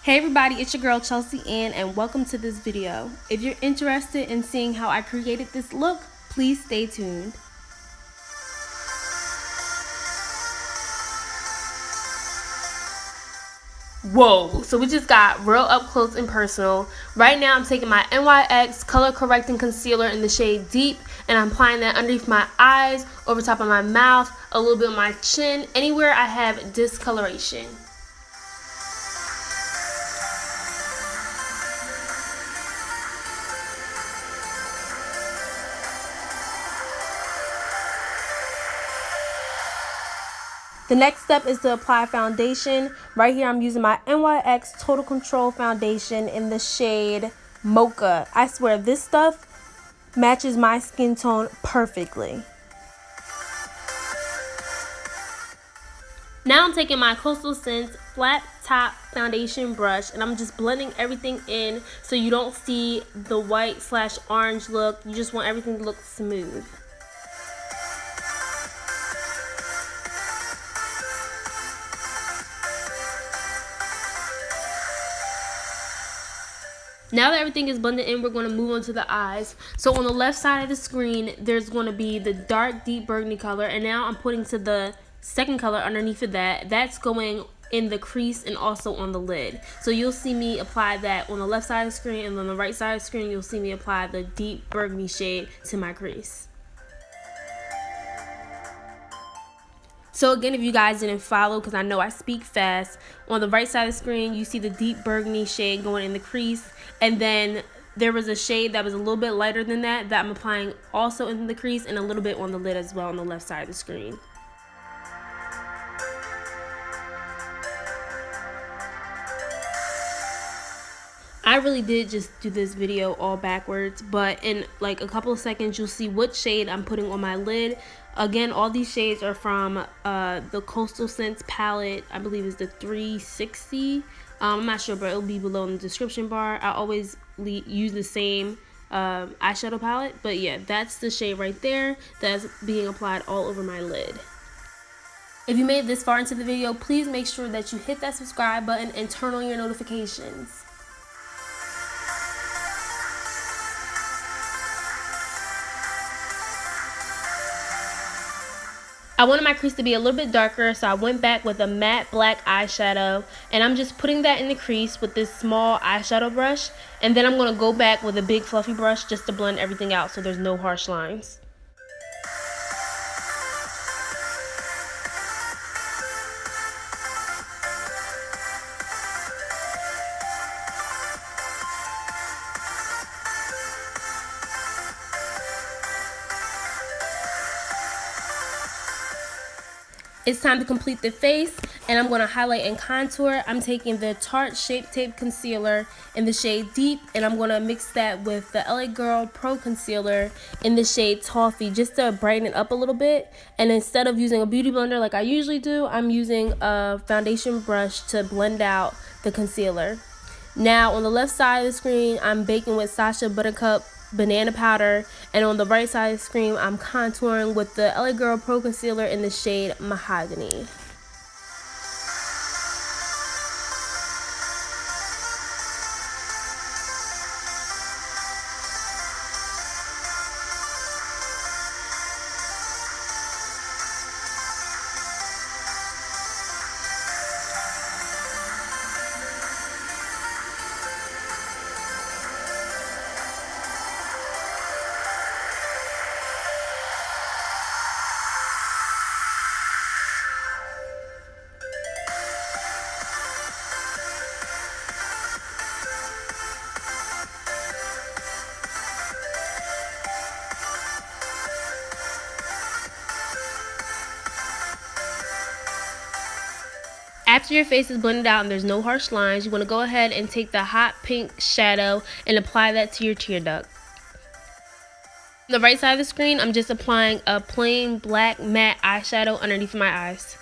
Hey everybody, it's your girl Chelsea and welcome to this video. If you're interested in seeing how I created this look, please stay tuned. Whoa, so we just got real up close and personal. Right now I'm taking my NYX color correcting concealer in the shade Deep and I'm applying that underneath my eyes, over top of my mouth, a little bit on my chin, anywhere I have discoloration. The next step is to apply foundation. Right here I'm using my NYX Total Control foundation in the shade Mocha. I swear this stuff matches my skin tone perfectly. Now I'm taking my Coastal Scents flat top foundation brush and I'm just blending everything in so you don't see the white/orange look. You just want everything to look smooth. Now that everything is blended in, we're going to move on to the eyes. So on the left side of the screen, there's going to be the dark deep burgundy color. And now I'm putting to the second color underneath of that. That's going in the crease and also on the lid. So you'll see me apply that on the left side of the screen, and on the right side of the screen, you'll see me apply the deep burgundy shade to my crease. So again, if you guys didn't follow, because I know I speak fast, on the right side of the screen, you see the deep burgundy shade going in the crease. And then there was a shade that was a little bit lighter than that I'm applying also in the crease and a little bit on the lid as well on the left side of the screen. I really did just do this video all backwards, but in like a couple of seconds you'll see what shade I'm putting on my lid. Again, all these shades are from the Coastal Scents palette. I believe it's the 360. I'm not sure, but it'll be below in the description bar. I always use the same eyeshadow palette, but yeah, that's the shade right there that's being applied all over my lid. If you made this far into the video, please make sure that you hit that subscribe button and turn on your notifications. I wanted my crease to be a little bit darker, so I went back with a matte black eyeshadow, and I'm just putting that in the crease with this small eyeshadow brush, and then I'm going to go back with a big fluffy brush just to blend everything out so there's no harsh lines. It's time to complete the face, and I'm going to highlight and contour. I'm taking the Tarte Shape Tape Concealer in the shade Deep, and I'm going to mix that with the LA Girl Pro Concealer in the shade Toffee just to brighten it up a little bit. And instead of using a beauty blender like I usually do, I'm using a foundation brush to blend out the concealer. Now on the left side of the screen, I'm baking with Sacha Buttercup Banana Powder, and on the right side of the screen I'm contouring with the LA Girl Pro Concealer in the shade Mahogany. After your face is blended out and there's no harsh lines, you want to go ahead and take the hot pink shadow and apply that to your tear duct. On the right side of the screen, I'm just applying a plain black matte eyeshadow underneath my eyes.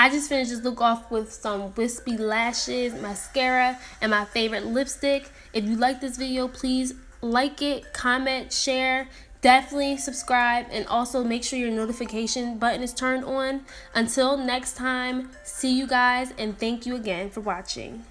I just finished this look off with some wispy lashes, mascara, and my favorite lipstick. If you like this video, please like it, comment, share, definitely subscribe, and also make sure your notification button is turned on. Until next time, see you guys, and thank you again for watching.